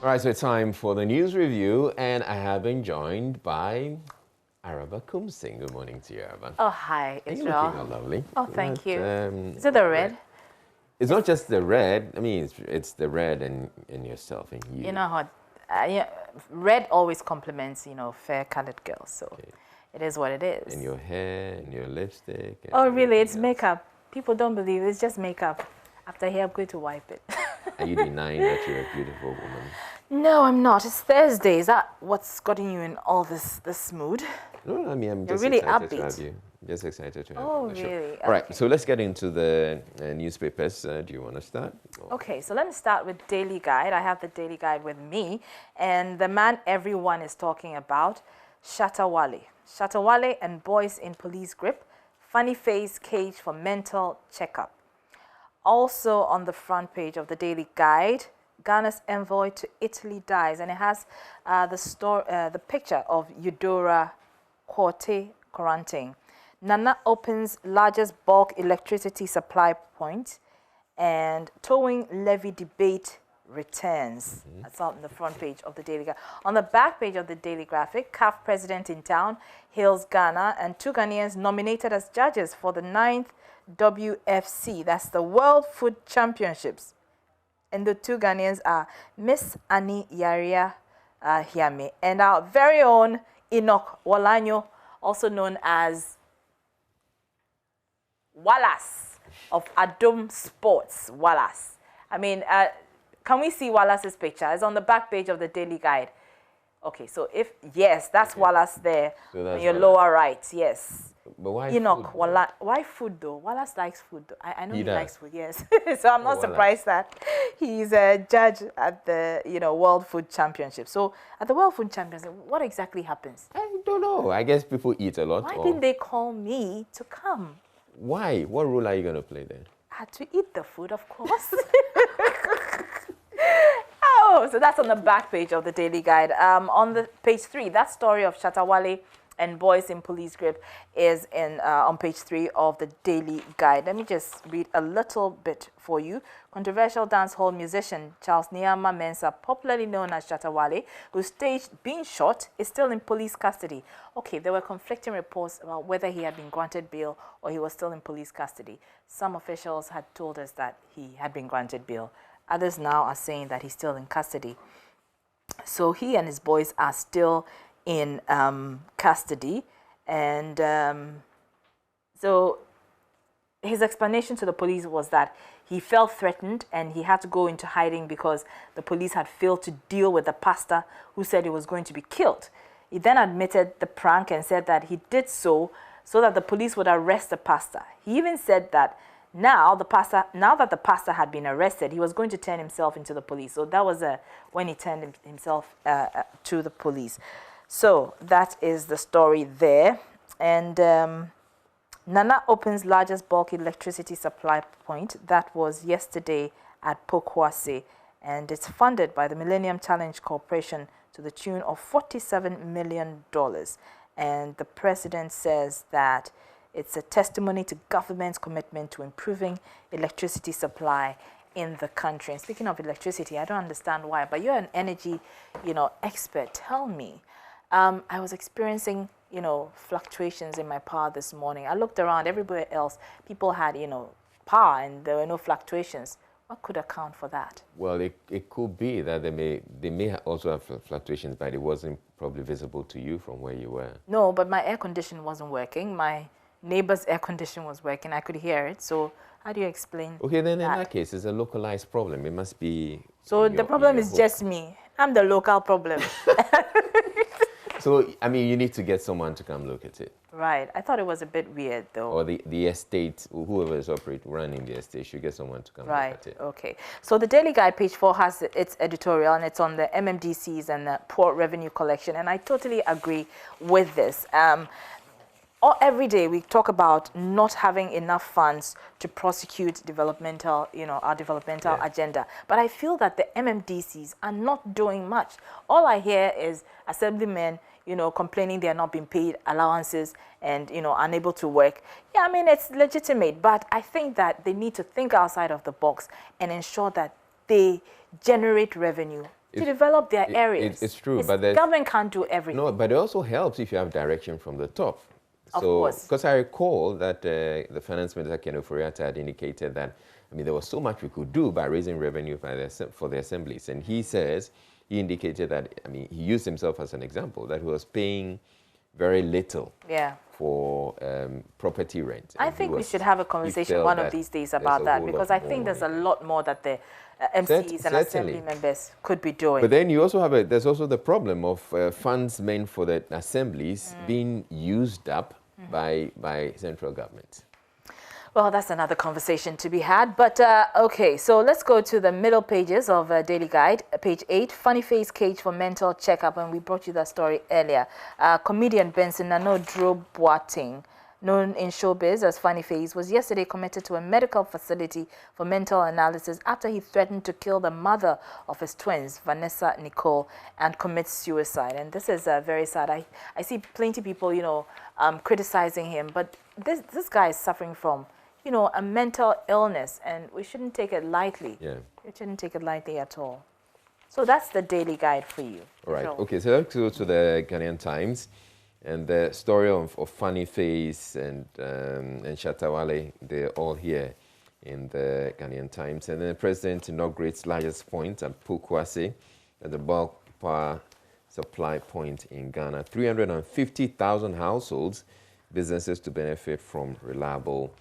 All right, so it's time for the news review, and I have been joined by Araba Kumsing. Good morning to you, Araba. Oh, hi, You're Israel. looking all lovely. Oh, thank you. Is Is it the red? It's not just the red. I mean, it's the red in yourself and you. You know how red always compliments, fair-colored girls. So it is what it is. And your hair and your lipstick. And oh, really? It's else. makeup. People don't believe it's just makeup. After here, I'm going to wipe it. Are you denying that you're a beautiful woman? No, I'm not. It's Thursday. Is that what's gotten you in all this mood? No, I mean, I'm just really excited upbeat. to have you. Just excited to have you Oh, on the show. really? All right, Okay. so let's get into the newspapers. Do you want to start? Okay, so let me start with Daily Guide. I have the Daily Guide with me, and the man everyone is talking about, Shatawale. Shatawale and boys in police grip, funny face cage for mental checkup. Also on the front page of the Daily Guide, Ghana's envoy to Italy dies, and it has the picture of Eudora Corte Coranting. Nana opens largest bulk electricity supply point, and towing levy debate returns. That's on the front page of the Daily Guide. On the back page of the Daily Graphic, CAF president in town hails Ghana, and 2 Ghanaians nominated as judges for the 9th WFC. That's the World Food Championships. And the 2 Ghanaians are Miss Annie Yaria Hiame and our very own Enoch Walanyo, also known as Wallace of Adom Sports. Wallace. I mean, can we see Wallace's picture? It's on the back page of the Daily Guide. Okay, so yes, that's Wallace there So that's on your Wallace. lower right, yes. But why Enoch, food? why food though? Wallace likes food though. I know he does? likes food, yes. So I'm not Wallace. surprised that he's a judge at the World Food Championship. So at the World Food Championship, what exactly happens? I don't know. I guess people eat a lot. Why or didn't they call me to come? Why? What role are you going to play there? I had to eat the food, of course. Oh, so that's on the back page of the Daily Guide. On the page 3, that story of Shatawale and boys in police grip is on page 3 of the Daily Guide. Let me just read a little bit for you. Controversial dancehall musician Charles Nyama Mensah, popularly known as Shatawale, who staged being shot, is still in police custody. Okay, there were conflicting reports about whether he had been granted bail or he was still in police custody. Some officials had told us that he had been granted bail. Others now are saying that he's still in custody. So he and his boys are still in custody. And so his explanation to the police was that he felt threatened and he had to go into hiding because the police had failed to deal with the pastor who said he was going to be killed. He then admitted the prank and said that he did so that the police would arrest the pastor. He even said that now that the pastor had been arrested, he was going to turn himself into the police. So that was when he turned himself to the police. So that is the story there. And Nana opens largest bulk electricity supply point. That was yesterday at Pokwase, and it's funded by the Millennium Challenge Corporation to the tune of $47 million. And the president says that it's a testimony to government's commitment to improving electricity supply in the country. And speaking of electricity, I don't understand why, but you're an energy, expert. Tell me. I was experiencing, fluctuations in my power this morning. I looked around, everywhere else, people had, power and there were no fluctuations. What could account for that? Well, it could be that they may also have fluctuations, but it wasn't probably visible to you from where you were. No, but my air condition wasn't working. My neighbor's air condition was working. I could hear it. So how do you explain Okay, then in that case, it's a localized problem. It must be... So the problem is just me. I'm the local problem. So, I mean, you need to get someone to come look at it. Right. I thought it was a bit weird, though. Or the estate, whoever is running the estate, should get someone to come look at it. Okay. So the Daily Guide, page 4, has its editorial, and it's on the MMDCs and the poor revenue collection. And I totally agree with this. Every day we talk about not having enough funds to prosecute developmental, our developmental agenda. But I feel that the MMDCs are not doing much. All I hear is assemblymen, complaining they are not being paid allowances and, unable to work. Yeah, I mean, it's legitimate, but I think that they need to think outside of the box and ensure that they generate revenue to develop their areas. It's true, but government can't do everything. No, but it also helps if you have direction from the top. Of course. Because I recall that the Finance Minister, Ken Ofori-Atta, had indicated that, I mean, there was so much we could do by raising revenue for the assemblies. And he indicated that, I mean, he used himself as an example, that he was paying very little for property rent. I think we should have a conversation one of these days about that, because I think there's a lot more that the MCs and assembly members could be doing. But then you also have there's also the problem of funds meant for the assemblies being used up by central government. Well, that's another conversation to be had. But okay, so let's go to the middle pages of Daily Guide. Page 8, funny face cage for mental checkup, and we brought you that story earlier. Comedian Benson Nanodro Boateng, known in showbiz as Funny Face, was yesterday committed to a medical facility for mental analysis after he threatened to kill the mother of his twins, Vanessa Nicole, and commit suicide. And this is very sad. I see plenty of people, you know, criticizing him, but this guy is suffering from, you know, a mental illness, and we shouldn't take it lightly. Yeah. We shouldn't take it lightly at all. So that's the Daily Guide for you. All right. Okay, so let's go to the Ghanaian Times. And the story of Funny Face and Shatta Wale, they're all here in the Ghanaian Times. And then the president inaugurates largest point at Pokuase, at the bulk power supply point in Ghana. 350,000 households, businesses to benefit from reliable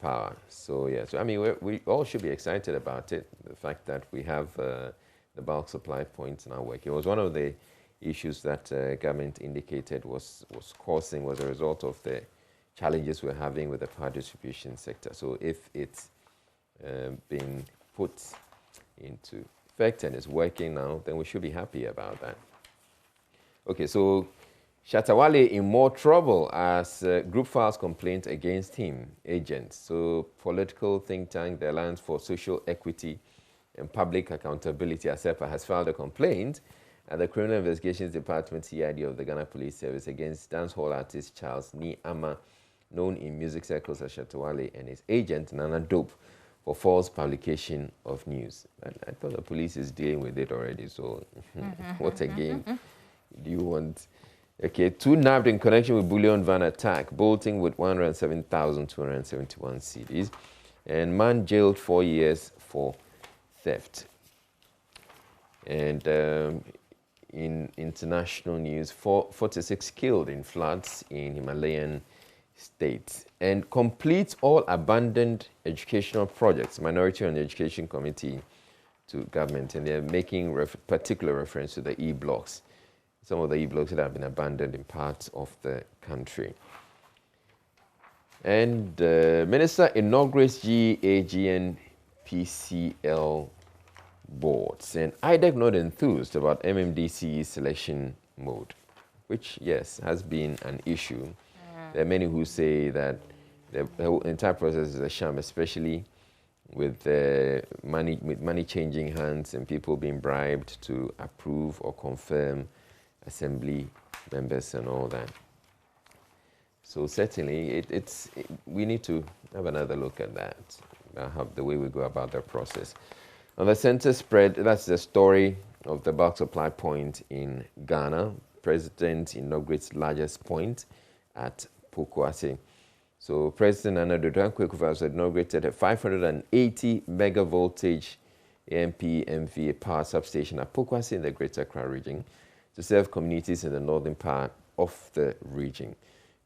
power. So, yeah, so I mean, we all should be excited about it. The fact that we have the bulk supply points now working. It was one of the issues that government indicated was a result of the challenges we're having with the power distribution sector. So if it's been put into effect and is working now, then we should be happy about that. Okay, so Shatta Wale in more trouble as group files complaint against him, agents. So political think tank, the Alliance for Social Equity and Public Accountability, ASEPA, has filed a complaint at the Criminal Investigations Department, CID, of the Ghana Police Service against dancehall artist Charles Ni Ama, known in music circles as Shatta Wale, and his agent Nana Dope, for false publication of news. And I thought the police is dealing with it already, so what again do you want? Okay, 2 nabbed in connection with bullion van attack, bolting with 107,271 cedis, and man jailed 4 years for theft. And in international news, 46 killed in floods in Himalayan states. And complete all abandoned educational projects, Minority on Education Committee to government, and they're making particular reference to the e-blocks, some of the e-blocks that have been abandoned in parts of the country. And Minister inaugurates GAGN PCL boards, and IDEC not enthused about MMDC's selection mode, which, yes, has been an issue. There are many who say that the whole entire process is a sham, especially with money changing hands and people being bribed to approve or confirm assembly members and all that. So certainly, we need to have another look at that, the way we go about the process. On the center spread, that's the story of the bulk supply point in Ghana. President inaugurates largest point at Pokuase. So President Nana Akufo-Addo has inaugurated a 580 megavoltage AMP MVA power substation at Pokuase in the Greater Accra region to serve communities in the northern part of the region.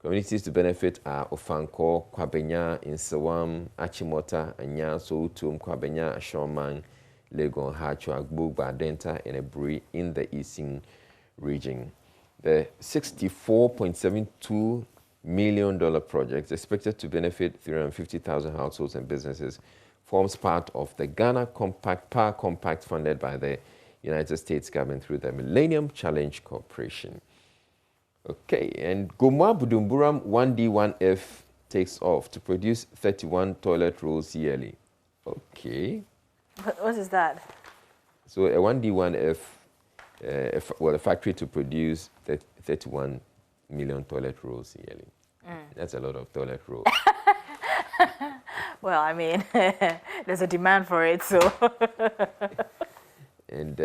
Communities to benefit are Ofanko, Kwabenya, Insewam, Achimota, Anya, Soutum, Kwabenya, Ashoman, Legon, Hacho, Agbugba, Denta, and Eburi in the eastern region. The $64.72 million project, expected to benefit 350,000 households and businesses, forms part of the Ghana Power Compact funded by the United States government through the Millennium Challenge Corporation. Okay, and Gomwa Budumburam 1D1F takes off to produce 31 toilet rolls yearly. Okay. What is that? So a 1D1F, a factory to produce 31 million toilet rolls yearly. That's a lot of toilet rolls. Well, I mean, there's a demand for it, so. and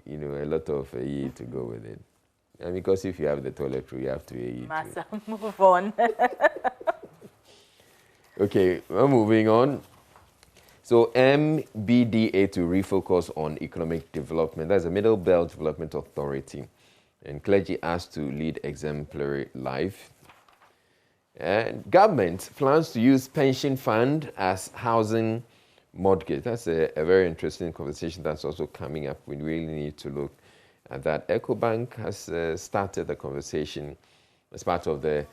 you know, a lot of to go with it. And because if you have the toilet roll, you have to eat. Massa, move on. Okay, we're moving on. So MBDA to refocus on economic development. That's the Middle Belt Development Authority. And clergy asked to lead exemplary life. And government plans to use pension fund as housing mortgage. That's a very interesting conversation that's also coming up. We really need to look at that. EcoBank has started the conversation as part of the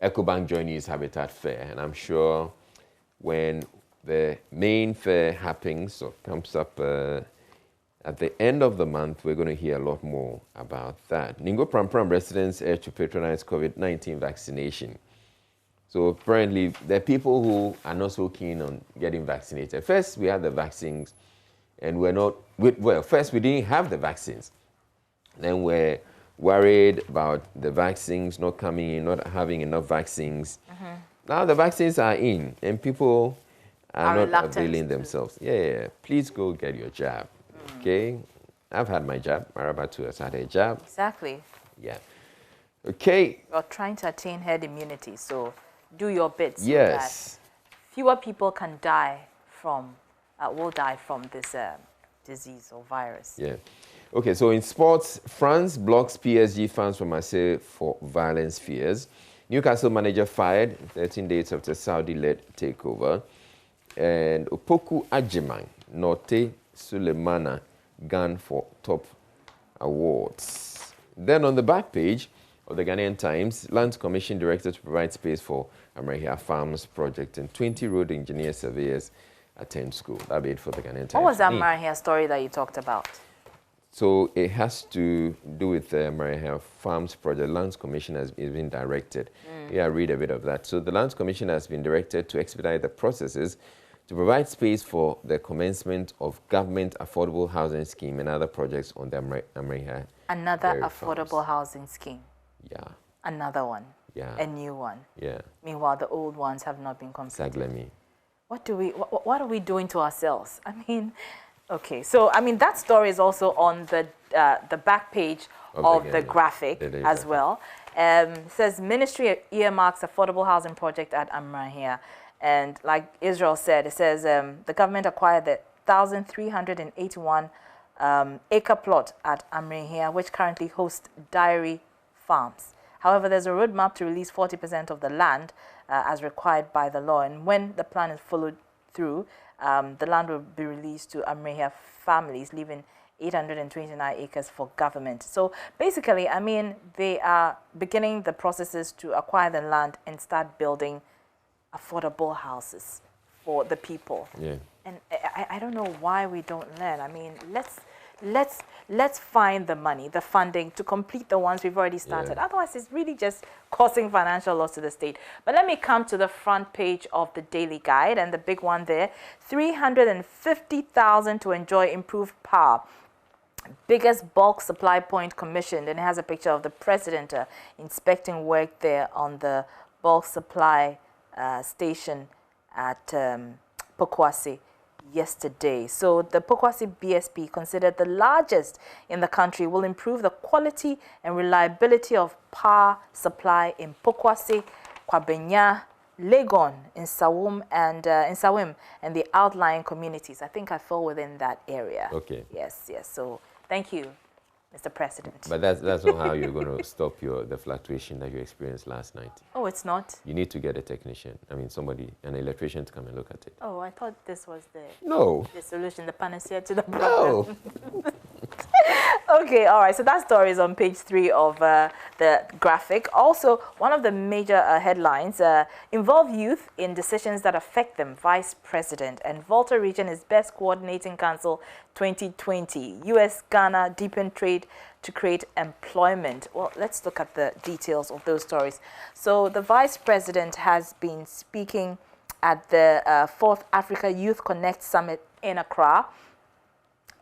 EcoBank JoyNews Habitat Fair. And I'm sure when the main fair happens or comes up at the end of the month, we're going to hear a lot more about that. Ningo Prampram residents urged to patronize COVID-19 vaccination. So apparently, there are people who are not so keen on getting vaccinated. First, we had the vaccines, and first we didn't have the vaccines. Then we're worried about the vaccines not coming in, not having enough vaccines. Mm-hmm. Now the vaccines are in, and people are not availing themselves. Yeah, please go get your jab. Okay, I've had my jab. Marabatu has had a jab. Exactly. Yeah. Okay. You're trying to attain herd immunity, so do your bit so yes. that fewer people can die from, will die from this disease or virus. Yeah. Okay, so in sports, France blocks PSG fans from Marseille for violence fears. Newcastle manager fired 13 days after Saudi-led takeover. And Opoku Ajiman, Norte Sulemana, gone for top awards. Then on the back page of the Ghanaian Times, Land Commission directed to provide space for Amrahia Farms project, and 20 road engineer surveyors attend school. That'll be it for the Ghanaian Times. What was that Amrahia story that you talked about? So it has to do with the Amrahia Farms project. Lands Commission has been directed. Yeah, read a bit of that. So the Lands Commission has been directed to expedite the processes to provide space for the commencement of government affordable housing scheme and other projects on the Amrahia. Another affordable housing scheme. Yeah. Another one. Yeah. A new one. Yeah. Meanwhile, the old ones have not been completed. Exactly. What are we doing to ourselves? I mean, okay. So I mean that story is also on the back page of the graphic as well. It says Ministry earmarks affordable housing project at Amrahia. And like Israel said, it says the government acquired the 1,381 acre plot at Amrahia, which currently hosts dairy farms. However, there's a roadmap to release 40% of the land as required by the law. And when the plan is followed through, the land will be released to Amrahia families, leaving 829 acres for government. So basically, I mean, they are beginning the processes to acquire the land and start building affordable houses for the people. Yeah. And I don't know why we don't learn. I mean, let's find the money, the funding to complete the ones we've already started. Yeah. Otherwise, it's really just causing financial loss to the state. But let me come to the front page of the Daily Guide, and the big one there, 350,000 to enjoy improved power. Biggest bulk supply point commissioned, and it has a picture of the president inspecting work there on the bulk supply station at Pokwase yesterday. So the Pokwase BSP, considered the largest in the country, will improve the quality and reliability of power supply in Pokwase, Kwabenya, Legon, in Sawim and the outlying communities. I think I fall within that area. Okay. Yes. So thank you, Mr. President. But that's not how you're going to stop the fluctuation that you experienced last night. Oh, it's not? You need to get a technician. I mean, an electrician to come and look at it. Oh, I thought this was the solution, the panacea to the problem. No. Okay, all right. So that story is on page 3 of the graphic. Also, one of the major headlines, involve youth in decisions that affect them. Vice President and Volta Region is Best Coordinating Council 2020. U.S.-Ghana deepen trade to create employment. Well, let's look at the details of those stories. So the Vice President has been speaking at the 4th Africa Youth Connect Summit in Accra.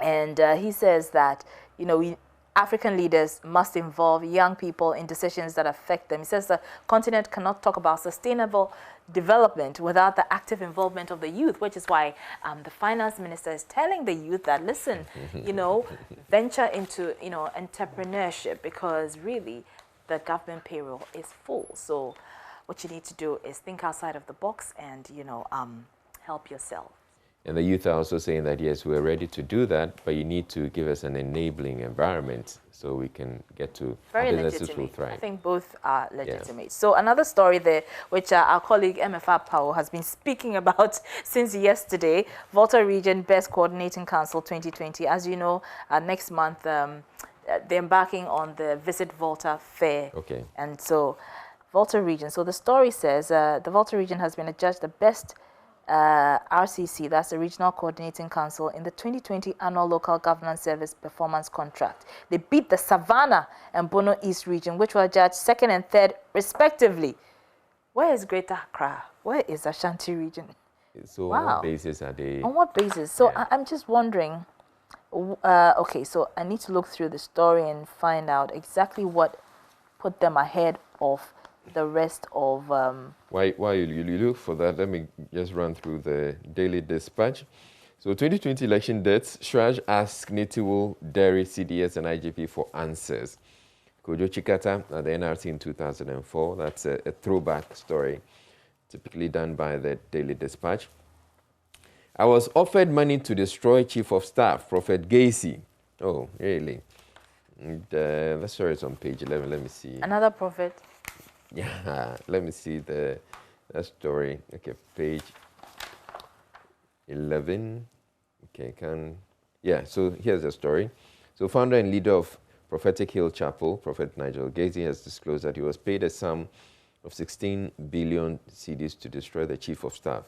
And he says that, you know, African leaders must involve young people in decisions that affect them. He says the continent cannot talk about sustainable development without the active involvement of the youth, which is why the finance minister is telling the youth that, listen, venture into, entrepreneurship, because really the government payroll is full. So what you need to do is think outside of the box and, help yourself. And the youth are also saying that, yes, we're ready to do that, but you need to give us an enabling environment so we can get to businesses will thrive. I think both are legitimate. Yeah. So another story there, which our colleague MFR Powell has been speaking about since yesterday, Volta Region Best Coordinating Council 2020. As you know, next month, they're embarking on the Visit Volta Fair. Okay. And so Volta Region. So the story says the Volta Region has been adjudged the best RCC, that's the Regional Coordinating Council, in the 2020 Annual Local Governance Service Performance Contract. They beat the Savannah and Bono East region, which were judged second and third, respectively. Where is Greater Accra? Where is Ashanti region? So wow. On what basis are they? On what basis? So yeah. I'm just wondering, okay, so I need to look through the story and find out exactly what put them ahead of the rest of... While you look for that, let me just run through the Daily Dispatch. So 2020 election dates, Shraj asked Nitiwo, Derry, CDS and IGP for answers. Kojo Chikata at the NRC in 2004, that's a throwback story, typically done by the Daily Dispatch. I was offered money to destroy Chief of Staff, Prophet Gacy. Oh, really? And, that story is on page 11, let me see. Another prophet. Yeah, let me see that story. Okay, page 11. Okay, so here's the story. So founder and leader of Prophetic Hill Chapel, Prophet Nigel Gacy, has disclosed that he was paid a sum of 16 billion cedis to destroy the Chief of Staff,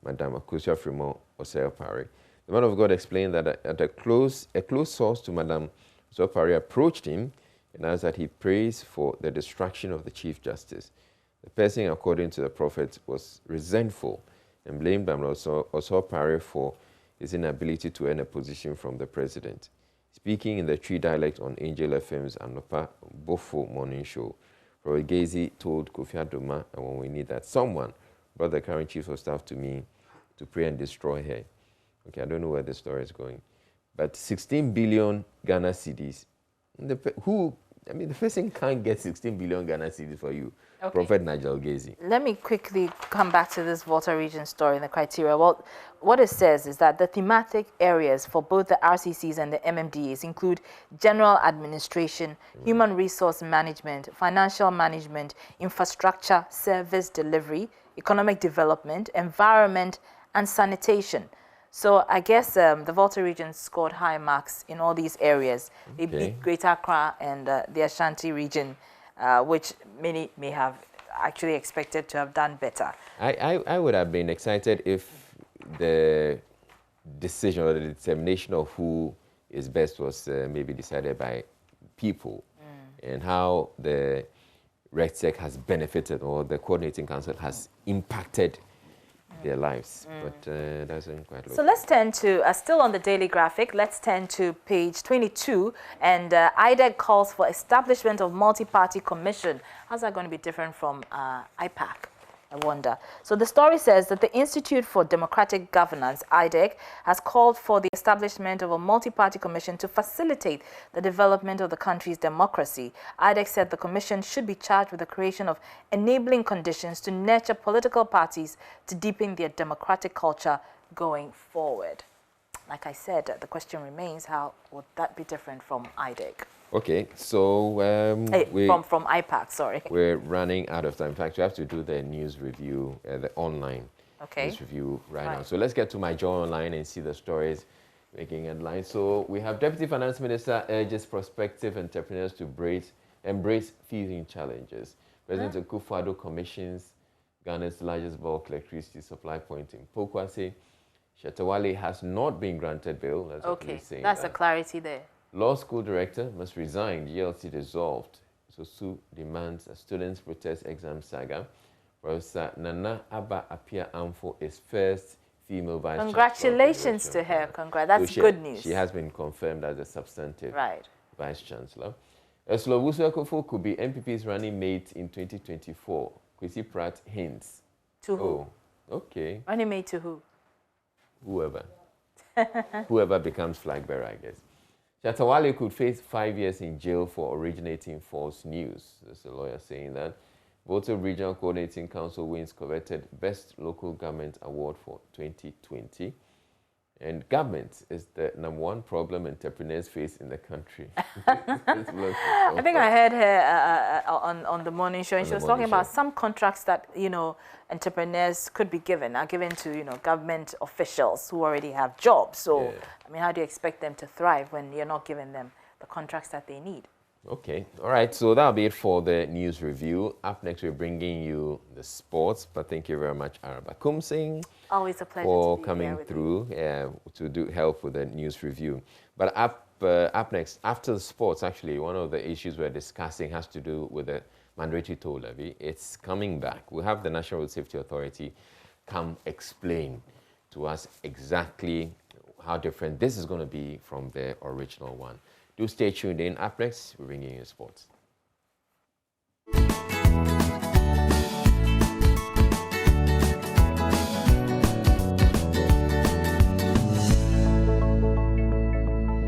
Madame Akosia Frimo Osei-Opare. The man of God explained that a close source to Madame Osei-Opare approached him and asked that he prays for the destruction of the Chief Justice. The person, according to the prophet, was resentful and blamed Osei-Opare for his inability to earn a position from the president. Speaking in the Tree dialect on Angel FM's Anopa Bofo morning show, Prophet Gacy told Kofi Adoma, and when we need that, someone brought the current Chief of Staff to me to pray and destroy her. Okay, I don't know where the story is going. But 16 billion Ghana cedis. The person can't get 16 billion Ghana cedis for you. Okay. Prophet Nigel Gacy. Let me quickly come back to this Volta region story and the criteria. Well, what it says is that the thematic areas for both the RCCs and the MMDAs include general administration, human resource management, financial management, infrastructure, service delivery, economic development, environment, and sanitation. So I guess the Volta region scored high marks in all these areas. They beat Greater Accra and the Ashanti region, which many may have actually expected to have done better. I would have been excited if the decision or the determination of who is best was maybe decided by people and how the RegSec has benefited or the Coordinating Council has impacted their lives, but doesn't quite look. So let's turn to, still on the Daily Graphic, let's turn to page 22, and IDEC calls for establishment of multi-party commission. How's that going to be different from IPAC? I wonder. So the story says that the Institute for Democratic Governance, IDEC, has called for the establishment of a multi-party commission to facilitate the development of the country's democracy. IDEC said the commission should be charged with the creation of enabling conditions to nurture political parties to deepen their democratic culture going forward. Like I said, the question remains, how would that be different from IDEC? Okay, so from IPAC, sorry. We're running out of time. In fact, we have to do the news review, the online news review right now. So let's get to my Joy Online and see the stories making headlines. So we have Deputy Finance Minister urges prospective entrepreneurs to embrace feeding challenges. President Akufo-Addo commissions Ghana's largest bulk electricity supply point in Pokwase. Shatawale has not been granted bail. That's what we're saying. That's the clarity there. Law school director must resign. GLC dissolved. So Sue demands a students protest exam saga. Professor Nana Abba Apia Amfo is first female vice chancellor. Congratulations to her. That's good news. She has been confirmed as a substantive Vice-Chancellor. Slowusu Ekofo could be MPP's running mate in 2024. Kwesi Pratt hints. To who? Oh, okay. Running mate to who? Whoever. Whoever becomes flag bearer, I guess. Chatawale could face 5 years in jail for originating false news. There's a lawyer saying that. Voto Regional Coordinating Council wins coveted Best Local Government Award for 2020. And government is the #1 problem entrepreneurs face in the country. I think I heard her on the morning show, and she was talking about some contracts that, you know, entrepreneurs could be given, are given to, you know, government officials who already have jobs. So, yeah. I mean, how do you expect them to thrive when you're not giving them the contracts that they need? Okay, all right, so that'll be it for the news review. Up next, we're bringing you the sports, but thank you very much, Araba Kumsing. Always a pleasure for to be coming here with through to help with the news review. But up next, after the sports, actually, one of the issues we're discussing has to do with the mandatory toll levy. It's coming back. We'll have the National Road Safety Authority come explain to us exactly how different this is going to be from the original one. Do stay tuned in. Up next, we're bringing you sports.